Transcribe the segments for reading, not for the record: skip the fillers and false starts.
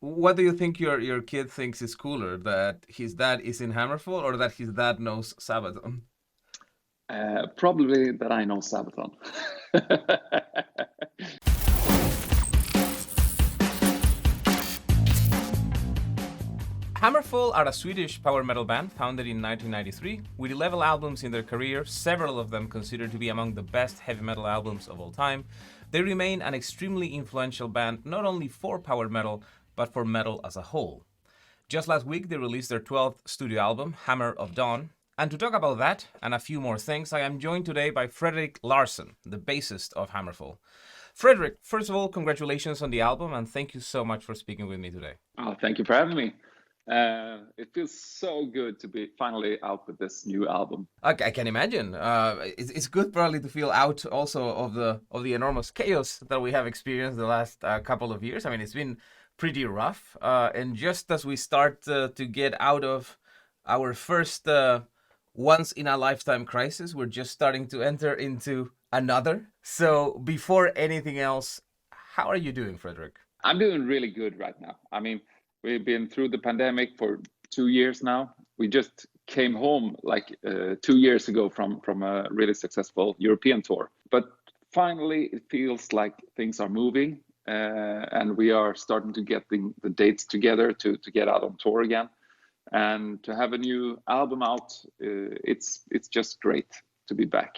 What do you think your kid thinks is cooler, that his dad is in Hammerfall or that his dad knows Sabaton? Probably that I know Sabaton. Hammerfall are a Swedish power metal band founded in 1993 with 11 albums in their career, several of them considered to be among the best heavy metal albums of all time. They remain an extremely influential band not only for power metal, but for metal as a whole. Just last week, they released their 12th studio album, Hammer of Dawn. And to talk about that and a few more things, I am joined today by Fredrik Larsson, the bassist of Hammerfall. Fredrik, first of all, congratulations on the album and thank you so much for speaking with me today. Oh, thank you for having me. It feels so good to be finally out with this new album. I can imagine. It's good probably to feel out also of the enormous chaos that we have experienced the last couple of years. I mean, it's been pretty rough. And just as we start to get out of our first once in a lifetime crisis, we're just starting to enter into another. So before anything else, how are you doing, Fredrik? I'm doing really good right now. I mean, we've been through the pandemic for 2 years now. We just came home like 2 years ago from a really successful European tour. But finally, it feels like things are moving and we are starting to get the dates together to get out on tour again. And to have a new album out, it's just great to be back.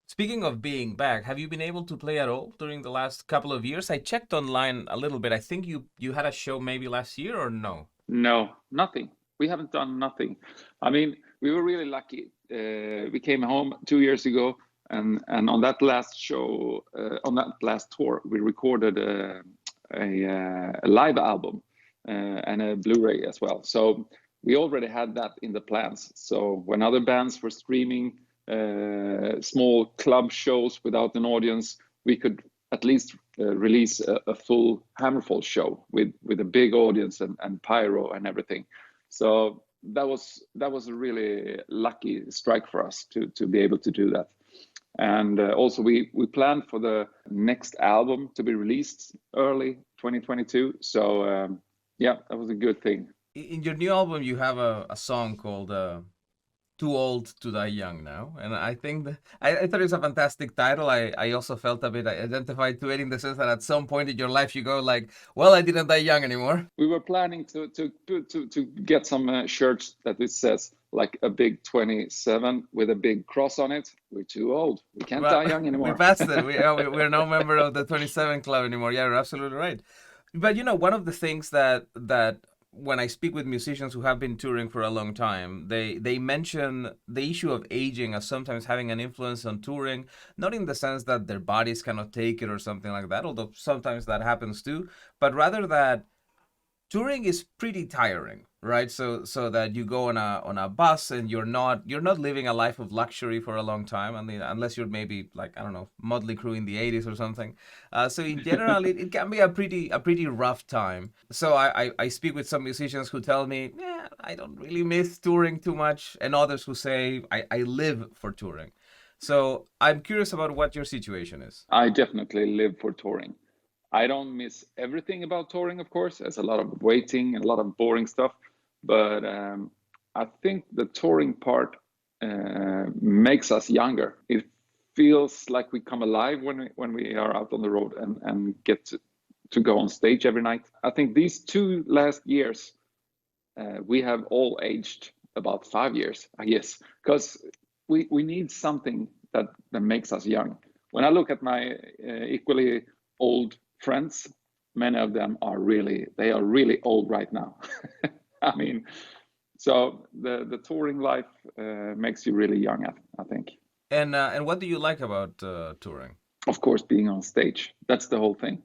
Speaking of being back, have you been able to play at all during the last couple of years? I checked online a little bit. I think you had a show maybe last year or no? No, nothing. We haven't done nothing. I mean, we were really lucky. We came home 2 years ago, and on that last show, on that last tour, we recorded a live album and a Blu-ray as well. So we already had that in the plans. So when other bands were streaming small club shows without an audience, we could at least release a full Hammerfall show with a big audience and pyro and everything. So that was a really lucky strike for us to be able to do that. And also we planned for the next album to be released early 2022. So yeah, that was a good thing. In your new album, you have a song called Too Old to Die Young Now. And I think that, I thought it was a fantastic title. I also felt a bit identified to it in the sense that at some point in your life you go like, well, I didn't die young anymore. We were planning to get some shirts that it says like a big 27 with a big cross on it. We're too old. We can't die young anymore. We passed it. We're no member of the 27 club anymore. Yeah, you're absolutely right. But one of the things that when I speak with musicians who have been touring for a long time, they mention the issue of aging as sometimes having an influence on touring, not in the sense that their bodies cannot take it or something like that, although sometimes that happens too, but rather that touring is pretty tiring, right? So that you go on a bus and you're not living a life of luxury for a long time, unless you're maybe like, I don't know, Motley Crue in the 80s or something. So in general, it can be a pretty rough time. So I speak with some musicians who tell me, yeah, I don't really miss touring too much, and others who say I live for touring. So I'm curious about what your situation is. I definitely live for touring. I don't miss everything about touring, of course. There's a lot of waiting and a lot of boring stuff. But I think the touring part makes us younger. It feels like we come alive when we are out on the road and get to go on stage every night. I think these 2 last years, we have all aged about 5 years, I guess, because we need something that makes us young. When I look at my equally old friends, many of them are really old right now. I mean, so the touring life makes you really young, I think. And what do you like about touring? Of course, being on stage. That's the whole thing.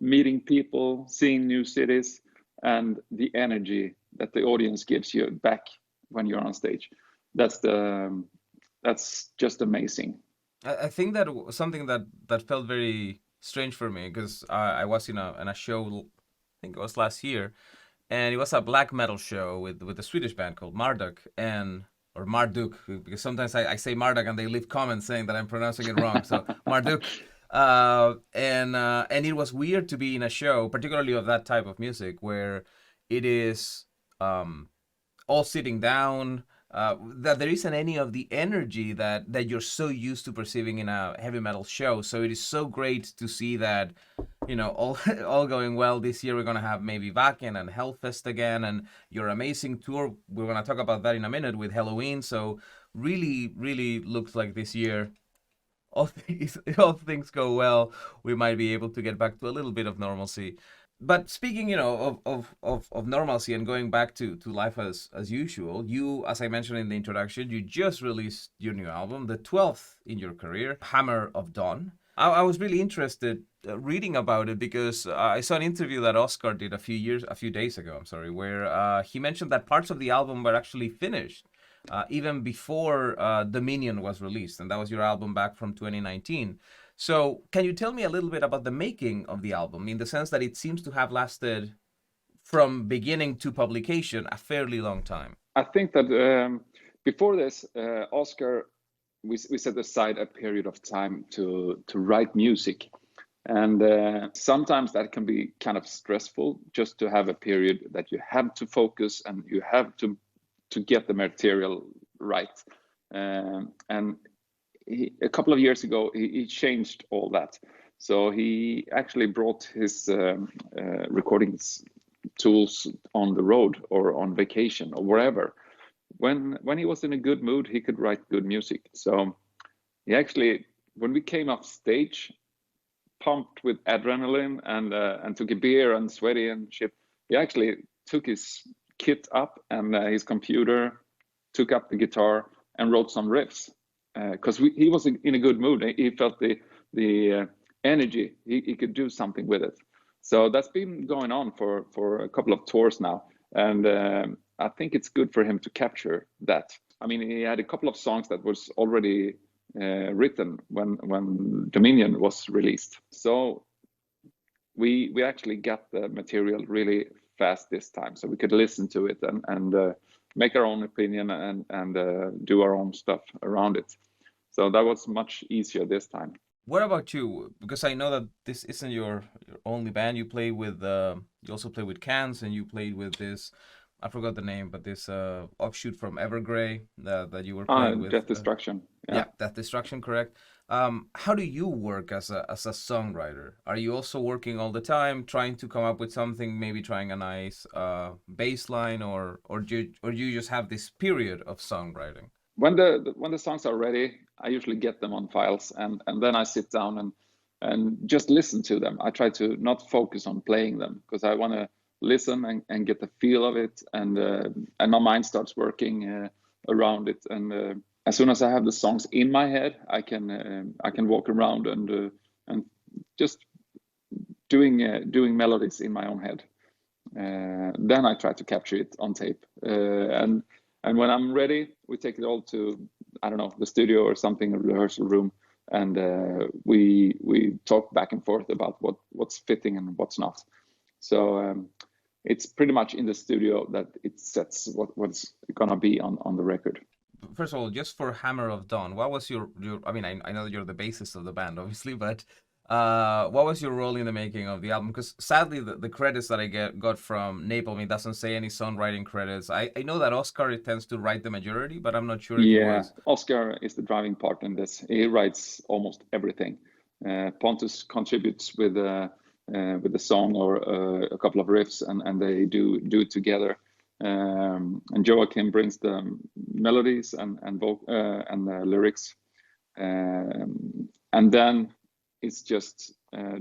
Meeting people, seeing new cities, and the energy that the audience gives you back when you're on stage. That's just amazing. I think that something that felt very strange for me, because I was in a show, I think it was last year, and it was a black metal show with a Swedish band called Marduk or Marduk, because sometimes I say Marduk and they leave comments saying that I'm pronouncing it wrong. So Marduk, And it was weird to be in a show, particularly of that type of music, where it is all sitting down. That there isn't any of the energy that you're so used to perceiving in a heavy metal show. So it is so great to see that, all all going well this year. We're gonna have maybe Wacken and Hellfest again, and your amazing tour. We're gonna talk about that in a minute with Halloween. So really, really looks like this year, all things go well, we might be able to get back to a little bit of normalcy. But speaking, of normalcy and going back to life as usual, you, as I mentioned in the introduction, you just released your new album, the 12th in your career, Hammer of Dawn. I was really interested reading about it because I saw an interview that Oscar did a few days ago, I'm sorry, where he mentioned that parts of the album were actually finished even before Dominion was released, and that was your album back from 2019. So, can you tell me a little bit about the making of the album, in the sense that it seems to have lasted from beginning to publication a fairly long time? I think that before this, Oscar, we set aside a period of time to write music, and sometimes that can be kind of stressful, just to have a period that you have to focus and you have to get the material right. And a couple of years ago, he changed all that. So he actually brought his recording tools on the road or on vacation or wherever. When he was in a good mood, he could write good music. So he actually, when we came off stage, pumped with adrenaline and took a beer and sweaty and shit, he actually took his kit up and his computer, took up the guitar and wrote some riffs. Because he was in a good mood. He felt the energy. He could do something with it. So that's been going on for a couple of tours now, and I think it's good for him to capture that. I mean, he had a couple of songs that was already written when Dominion was released. So we actually got the material really fast this time, so we could listen to it and make our own opinion and do our own stuff around it. So that was much easier this time. What about you? Because I know that this isn't your only band. You also play with Cans, and you played with this, I forgot the name, but this offshoot from Evergrey that you were playing with. Death Destruction. Yeah, Death Destruction, correct. How do you work as a songwriter? Are you also working all the time, trying to come up with something, maybe trying a nice bass line, or do you just have this period of songwriting? When the songs are ready, I usually get them on files, and then I sit down and just listen to them. I try to not focus on playing them, because I want to listen and get the feel of it, and my mind starts working around it. And as soon as I have the songs in my head, I can walk around and just doing melodies in my own head. Then I try to capture it on tape, and when I'm ready, we take it all to, I don't know, the studio or something, a rehearsal room, and we talk back and forth about what's fitting and what's not. So it's pretty much in the studio that it sets what's gonna be on the record. First of all, just for Hammer of Dawn, what was your I mean, I know that you're the bassist of the band, obviously, but what was your role in the making of the album? Because sadly, the credits that I got from Napalm, it doesn't say any songwriting credits. I know that Oscar tends to write the majority, but I'm not sure if it was. Oscar is the driving part in this. He writes almost everything. Pontus contributes with the song or a couple of riffs, and they do it together. And Joakim brings the melodies and the lyrics, and then it's just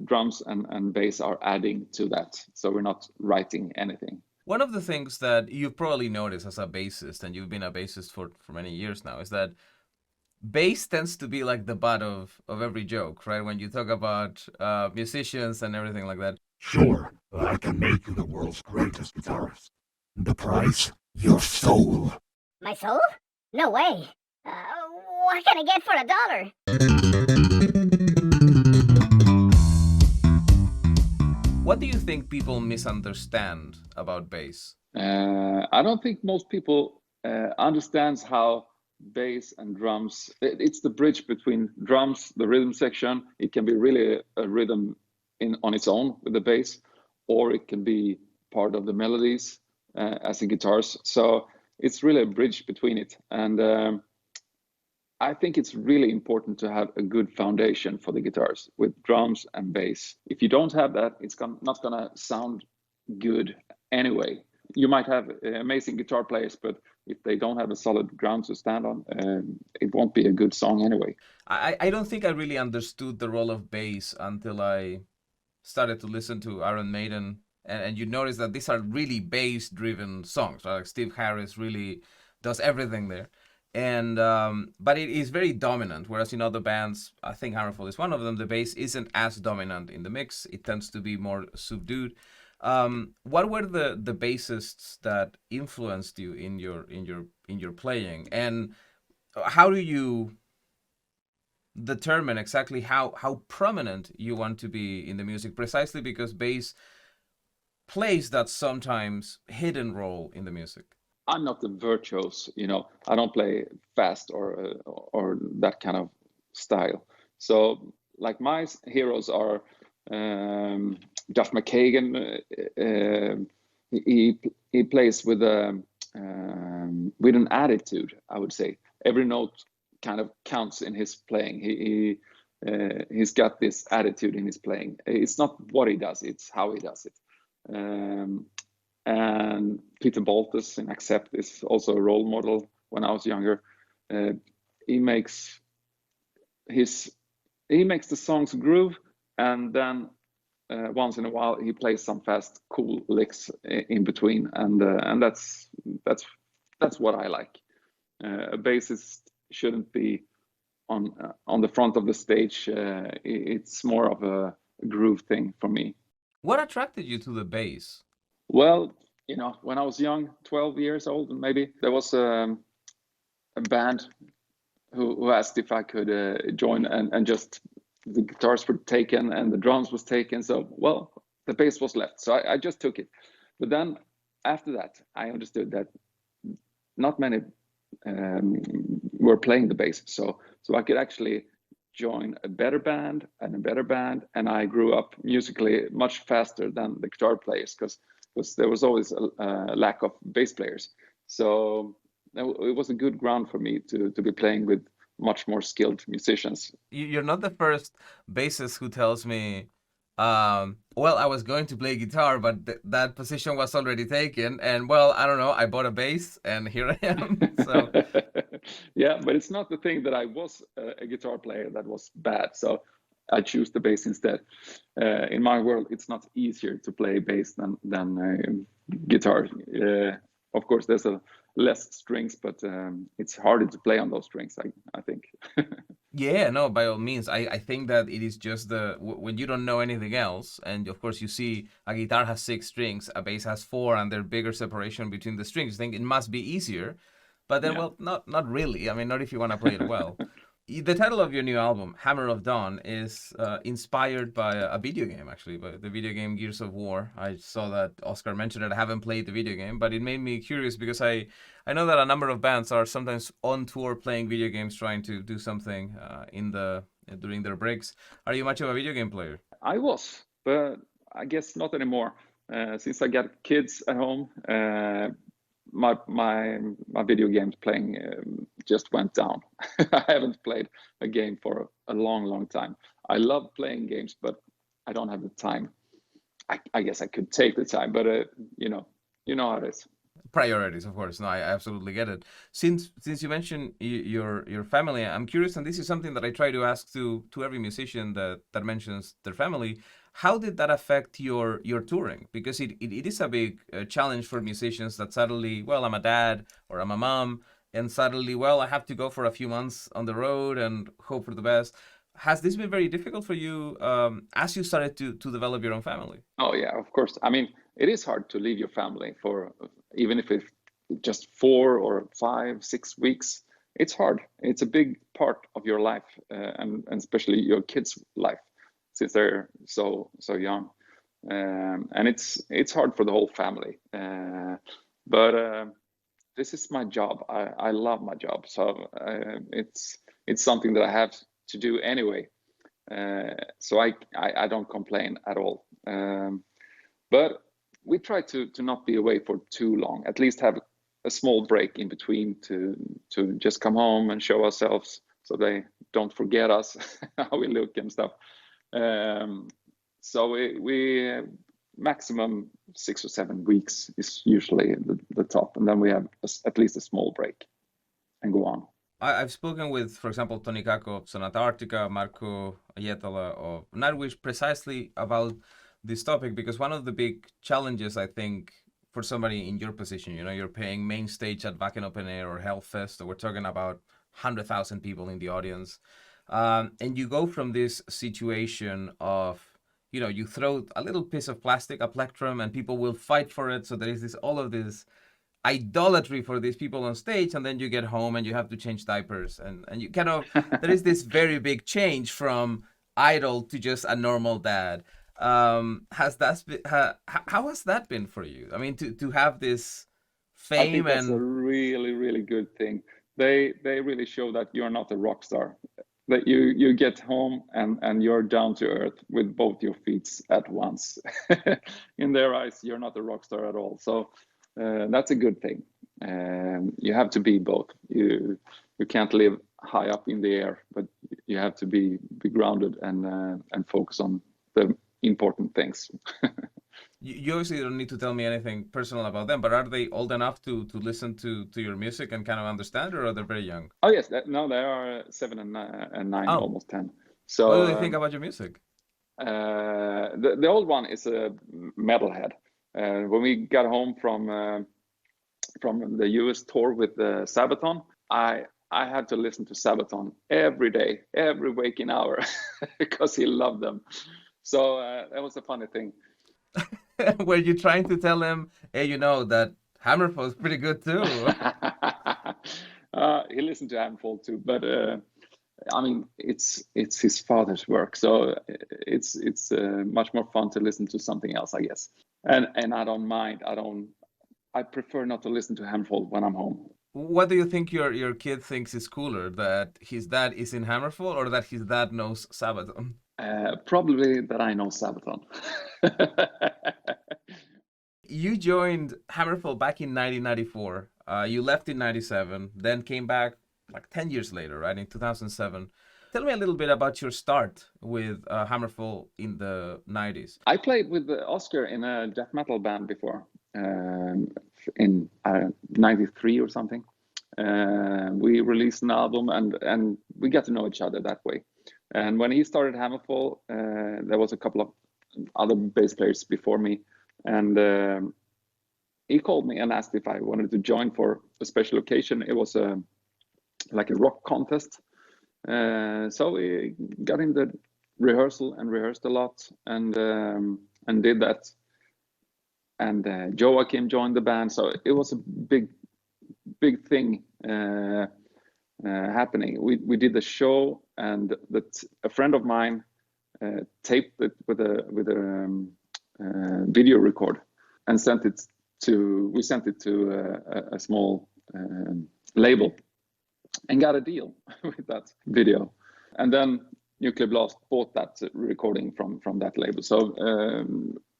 drums and bass are adding to that. So we're not writing anything. One of the things that you've probably noticed as a bassist, and you've been a bassist for many years now, is that bass tends to be like the butt of every joke, right? When you talk about musicians and everything like that. Sure, I can make you the world's greatest guitarist. The price? Your soul. My soul? No way. What can I get for $1? What do you think people misunderstand about bass? I don't think most people understands how bass and drums. It's the bridge between drums, the rhythm section. It can be really a rhythm on its own with the bass, or it can be part of the melodies as the guitars. So it's really a bridge between it. And I think it's really important to have a good foundation for the guitars with drums and bass. If you don't have that, it's not gonna sound good anyway. You might have amazing guitar players, but if they don't have a solid ground to stand on, it won't be a good song anyway. I don't think I really understood the role of bass until I started to listen to Iron Maiden, and you notice that these are really bass-driven songs, right? Like Steve Harris really does everything there, and but it is very dominant. Whereas in other bands, I think Hammerfall is one of them, the bass isn't as dominant in the mix. It tends to be more subdued. What were the bassists that influenced you in your playing, and how do you determine exactly how prominent you want to be in the music? Precisely because bass plays that sometimes hidden role in the music. I'm not the virtuoso, I don't play fast or that kind of style. So like my heroes are Duff McKagan. He plays with an attitude, I would say. Every note kind of counts in his playing. He's got this attitude in his playing. It's not what he does, it's how he does it. And Peter Baltes in Accept is also a role model. When I was younger, he makes the songs groove, and then once in a while he plays some fast, cool licks in between, and that's what I like. A bassist shouldn't be on the front of the stage. It's more of a groove thing for me. What attracted you to the bass? Well, when I was young, 12 years old, maybe, there was a band who asked if I could join, and just the guitars were taken and the drums was taken. So, well, the bass was left. So I just took it. But then after that, I understood that not many were playing the bass. So I could actually join a better band, and I grew up musically much faster than the guitar players, because there was always a lack of bass players. So it was a good ground for me to be playing with much more skilled musicians. You're not the first bassist who tells me, well, I was going to play guitar, but that position was already taken, and well, I don't know, I bought a bass and here I am. So yeah, but it's not the thing that I was a guitar player that was bad, so I choose the bass instead. In my world, it's not easier to play bass than guitar. Of course, there's less strings, but it's harder to play on those strings, I think. yeah, no, by all means. I think that it is just when you don't know anything else, and of course you see a guitar has 6 strings, a bass has 4, and there's bigger separation between the strings. You think it must be easier, but then, Yeah. well, not really. I mean, not if you want to play it well. The title of your new album, Hammer of Dawn, is inspired by a video game, actually, by the video game Gears of War. I saw that Oscar mentioned it. I haven't played the video game, but it made me curious because I know that a number of bands are sometimes on tour playing video games, trying to do something during their breaks. Are you much of a video game player? I was, but I guess not anymore. Since I got kids at home, my video games playing just went down. I haven't played a game for a long time. I love playing games, but I don't have the time. I guess I could take the time, but you know how it is. Priorities, of course. No, I absolutely get it. Since you mentioned your family, I'm curious, and this is something that I try to ask to every musician that mentions their family. How did that affect your touring? Because it is a big challenge for musicians that suddenly, well, I'm a dad or I'm a mom, and suddenly, well, I have to go for a few months on the road and hope for the best. Has this been very difficult for you as you started to develop your own family? Oh yeah, of course. I mean, it is hard to leave your family for, even if it's just 4 or 5, 6 weeks. It's hard. It's a big part of your life, and especially your kids' life, since they're so young, and it's hard for the whole family. But this is my job. I love my job, so it's something that I have to do anyway. So I don't complain at all. But we try to not be away for too long. At least have a small break in between to just come home and show ourselves, so they don't forget us, how we look and stuff. So we maximum 6 or 7 weeks is usually the top, and then we have at least a small break and go on. I've spoken with, for example, Toni Kakko, Sonata Arctica, Marko Hietala of Nightwish precisely about this topic, because one of the big challenges, I think, for somebody in your position, you know, you're playing main stage at Wacken Open Air or Hellfest, or we're talking about 100,000 people in the audience. And you go from this situation of, you know, you throw a little piece of plastic, a plectrum, and people will fight for it. So there is this all of this idolatry for these people on stage, and then you get home and you have to change diapers, and you kind of there is this very big change from idol to just a normal dad. Has that been, how has that been for you? I mean, to have this fame, I think that's and a really good thing. They really show that you're not a rock star, that you get home and you're down to earth with both your feet at once. In their eyes, you're not a rock star at all. So that's a good thing. You have to be both. You can't live high up in the air, but you have to be grounded and focus on the important things. you obviously don't need to tell me anything personal about them, but are they old enough to listen to your music and kind of understand, or are they very young? Oh yes, no, they are 7 and 9, Oh. almost 10. So What do they think about your music? the old one is a metalhead. When we got home from the US tour with Sabaton, I had to listen to Sabaton every day, every waking hour, because he loved them. So that was a funny thing. Were you trying to tell him, hey, you know that Hammerfall is pretty good too? He listened to Hammerfall too, but I mean, it's his father's work, so it's much more fun to listen to something else, I guess. And I don't mind. I prefer not to listen to Hammerfall when I'm home. What do you think your kid thinks is cooler, that his dad is in Hammerfall or that his dad knows Sabaton? Probably that I know Sabaton. You joined Hammerfall back in 1994. You left in 97, then came back like 10 years later, right, in 2007. Tell me a little bit about your start with Hammerfall in the 90s. I played with Oscar in a death metal band before, in 93 or something. We released an album and we got to know each other that way. And when he started Hammerfall, there was a couple of other bass players before me, and he called me and asked if I wanted to join for a special occasion. It was like a rock contest. So we got in the rehearsal and rehearsed a lot, and did that. And Joachim joined the band, so it was a big thing happening. We did the show, and that a friend of mine taped it with a video record and sent it to a small label and got a deal with that video. And then Nuclear Blast bought that recording from that label. So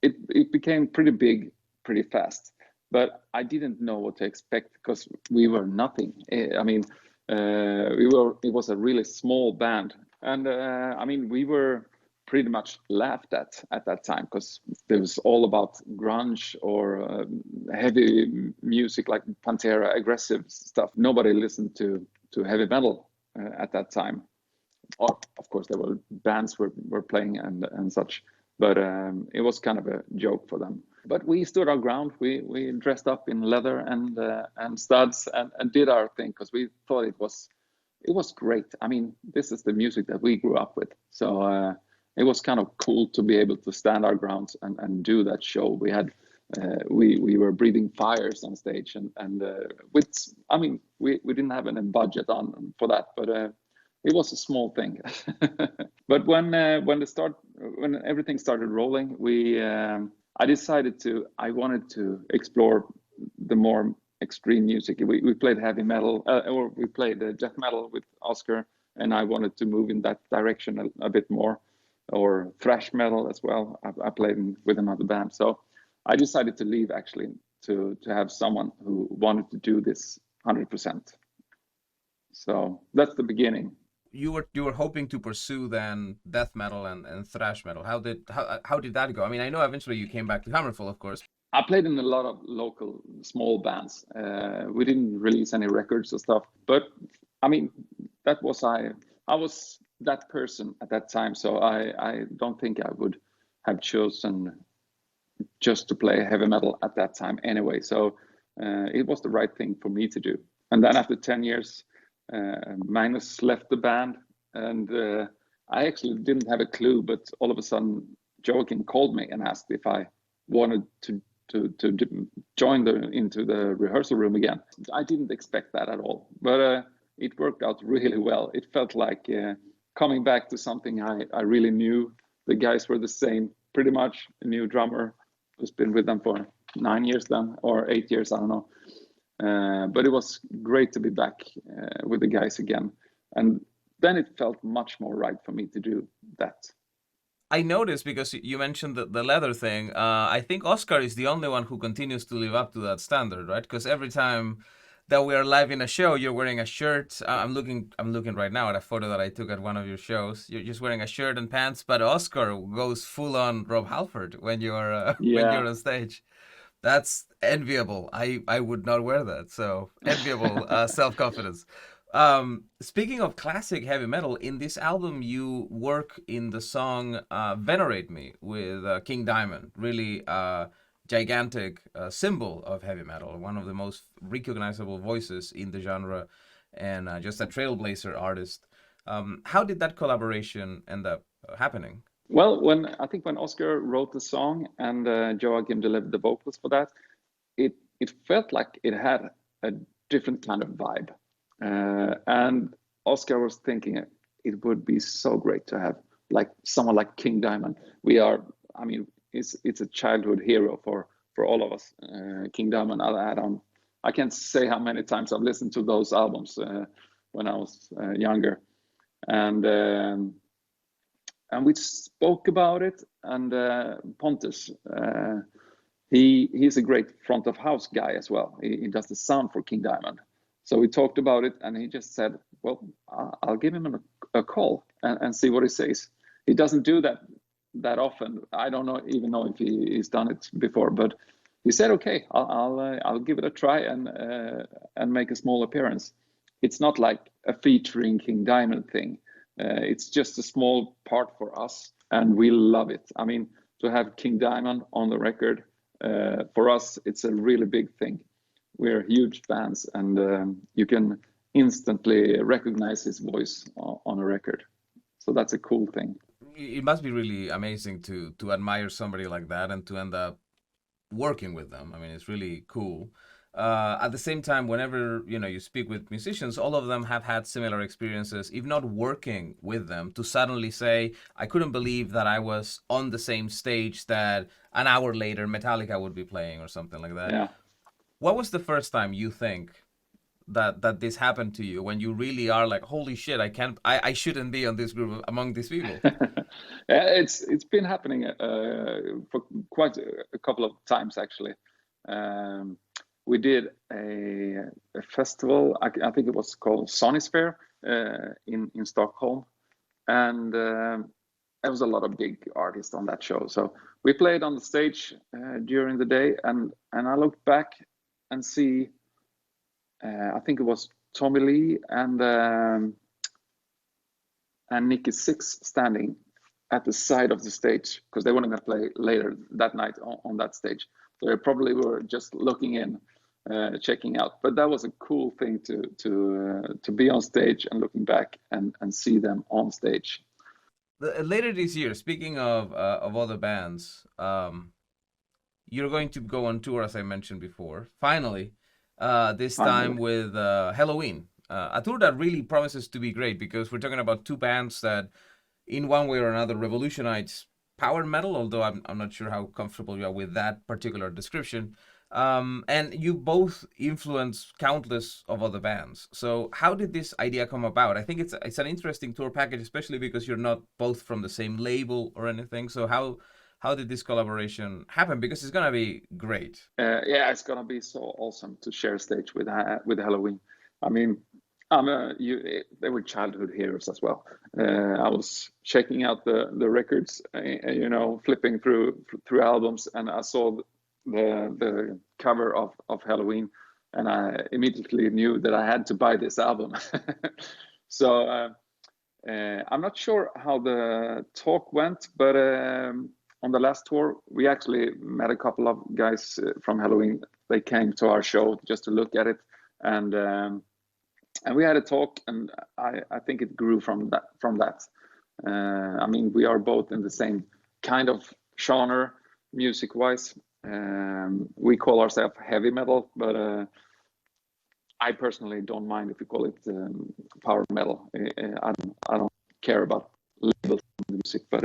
it became pretty big pretty fast. But I didn't know what to expect because we were nothing. I mean, it was a really small band. And I mean, we were pretty much laughed at that time because it was all about grunge or heavy music like Pantera, aggressive stuff. Nobody listened to heavy metal at that time. Or, of course, there were bands were playing and such, but it was kind of a joke for them. But we stood our ground. We dressed up in leather and studs and did our thing because we thought it was great. I mean, this is the music that we grew up with, so it was kind of cool to be able to stand our ground and do that show. We had we were breathing fires on stage and with, I mean, we didn't have any budget for that, but it was a small thing. But when everything started rolling, I decided I wanted to explore the more extreme music. We played heavy metal, or we played death metal with Oscar, and I wanted to move in that direction a bit more, or thrash metal as well. I played with another band, so I decided to leave actually to have someone who wanted to do this 100%. So that's the beginning. You were hoping to pursue then death metal and thrash metal. How did that go? I mean, I know eventually you came back to Hammerfall, of course. I played in a lot of local small bands. We didn't release any records or stuff, but I mean, that was I was that person at that time, so I don't think I would have chosen just to play heavy metal at that time anyway. So it was the right thing for me to do. And then after 10 years, Magnus left the band, and I actually didn't have a clue, but all of a sudden Joakim called me and asked if I wanted to join into the rehearsal room again. I didn't expect that at all, but it worked out really well. It felt like coming back to something I really knew. The guys were the same, pretty much. A new drummer who's been with them for 9 years then, or 8 years, I don't know. But it was great to be back with the guys again. And then it felt much more right for me to do that. I noticed, because you mentioned the leather thing, I think Oscar is the only one who continues to live up to that standard, right? Because every time that we are live in a show, you're wearing a shirt. I'm looking right now at a photo that I took at one of your shows. You're just wearing a shirt and pants, but Oscar goes full on Rob Halford when you're when you're on stage. That's enviable. I would not wear that. So enviable self-confidence. Speaking of classic heavy metal, in this album you work in the song Venerate Me with King Diamond, really gigantic symbol of heavy metal, one of the most recognizable voices in the genre, and just a trailblazer artist. How did that collaboration end up happening? Well, when Oscar wrote the song and Joakim delivered the vocals for that, it felt like it had a different kind of vibe. And Oscar was thinking it would be so great to have like someone like King Diamond. It's a childhood hero for all of us. King Diamond. I can't say how many times I've listened to those albums when I was younger, and we spoke about it. And Pontus, he's a great front of house guy as well. He does the sound for King Diamond. So we talked about it, and he just said, well, I'll give him a call and see what he says. He doesn't do that often. I don't even know if he's done it before, but he said, okay, I'll give it a try and make a small appearance. It's not like a featuring King Diamond thing. It's just a small part for us, and we love it. I mean, to have King Diamond on the record, for us, it's a really big thing. We're huge fans, and you can instantly recognize his voice on a record. So that's a cool thing. It must be really amazing to admire somebody like that and to end up working with them. I mean, it's really cool. At the same time, whenever you speak with musicians, all of them have had similar experiences, if not working with them, to suddenly say, I couldn't believe that I was on the same stage that an hour later Metallica would be playing or something like that. Yeah. What was the first time you think that this happened to you, when you really are like, holy shit, I shouldn't be on this group among these people? It's been happening for quite a couple of times actually. We did a festival, I think it was called Sonisphere in Stockholm, and there was a lot of big artists on that show. So we played on the stage during the day, and I looked back and see, I think it was Tommy Lee and Nikki Sixx standing at the side of the stage, because they weren't going to play later that night on that stage. So they probably were just looking in, checking out. But that was a cool thing to be on stage and looking back and see them on stage. Later this year, speaking of other bands, you're going to go on tour, as I mentioned before. Finally, this time with Helloween. A tour that really promises to be great, because we're talking about two bands that, in one way or another, revolutionized power metal, although I'm not sure how comfortable you are with that particular description. And you both influence countless of other bands. So how did this idea come about? I think it's an interesting tour package, especially because you're not both from the same label or anything. So how did this collaboration happen? Because it's gonna be great. Yeah, it's gonna be so awesome to share stage with Halloween. I mean, they were childhood heroes as well. I was checking out the records, flipping through albums, and I saw the cover of Halloween, and I immediately knew that I had to buy this album. So I'm not sure how the talk went, but on the last tour, we actually met a couple of guys from Halloween. They came to our show just to look at it, and we had a talk, and I think it grew from that. I mean, we are both in the same kind of genre, music-wise. We call ourselves heavy metal, but I personally don't mind if you call it power metal. I don't care about labels of music, but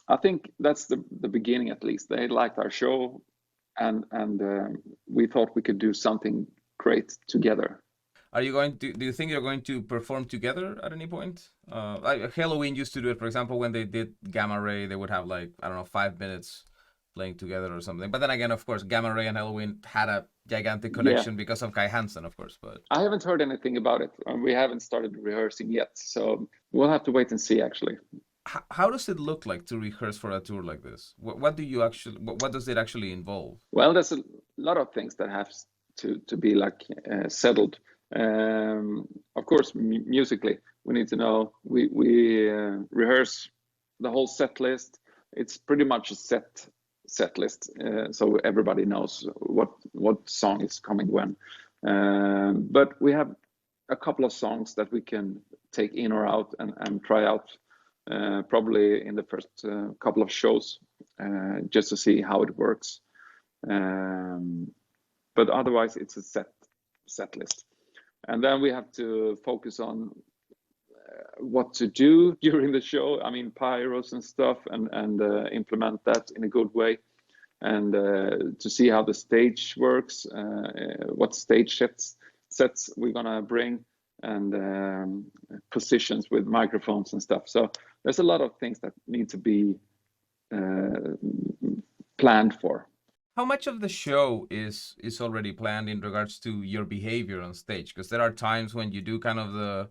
I think that's the beginning. At least they liked our show, and we thought we could do something great together. Are you going to? Do you think you're going to perform together at any point? Like Halloween used to do it, for example, when they did Gamma Ray, they would have like, I don't know, 5 minutes playing together or something. But then again, of course, Gamma Ray and Halloween had a gigantic connection because of Kai Hansen, of course. But I haven't heard anything about it. We haven't started rehearsing yet, so we'll have to wait and see. Actually, how does it look like to rehearse for a tour like this? What do you actually? What does it actually involve? Well, there's a lot of things that have to be like settled. Of course, musically, we need to know. We rehearse the whole set list. It's pretty much a set list, so everybody knows what song is coming when. But we have a couple of songs that we can take in or out and try out, probably in the first couple of shows, just to see how it works. But otherwise, it's a set list. And then we have to focus on what to do during the show. I mean, pyros and stuff, and implement that in a good way, and to see how the stage works, what stage sets we're gonna bring, and positions with microphones and stuff. So there's a lot of things that need to be planned for. How much of the show is already planned in regards to your behavior on stage? Because there are times when you do kind of the,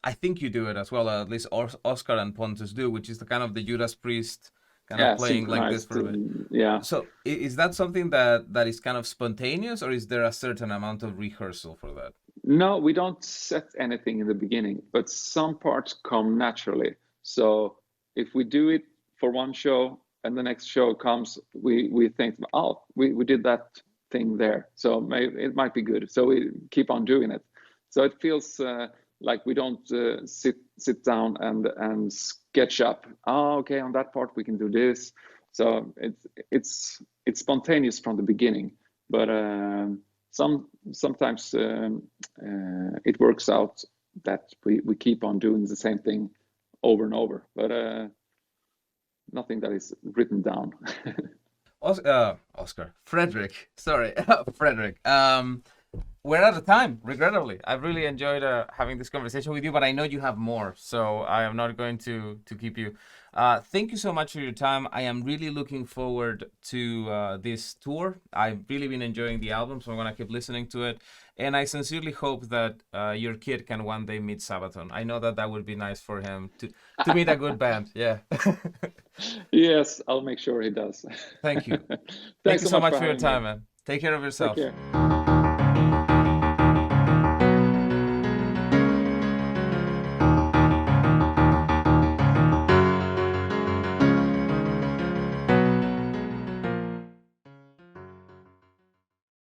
I think you do it as well, at least Oscar and Pontus do, which is the kind of the Judas Priest kind of playing like this for a bit. Yeah. So is that something that is kind of spontaneous, or is there a certain amount of rehearsal for that? No, we don't set anything in the beginning, but some parts come naturally. So if we do it for one show, and the next show comes, we think, oh, we did that thing there, so maybe it might be good. So we keep on doing it. So it feels like we don't sit down and sketch up. Oh, okay, on that part we can do this. So it's spontaneous from the beginning, but sometimes it works out that we keep on doing the same thing over and over. But nothing that is written down. Fredrik, sorry, Fredrik. We're out of time, regrettably. I've really enjoyed having this conversation with you, but I know you have more, so I am not going to keep you. Thank you so much for your time. I am really looking forward to this tour. I've really been enjoying the album, so I'm going to keep listening to it. And I sincerely hope that your kid can one day meet Sabaton. I know that would be nice for him to meet a good band. Yeah. Yes, I'll make sure he does. Thank you. Thank you so much for your time, man. Take care of yourself. Take care.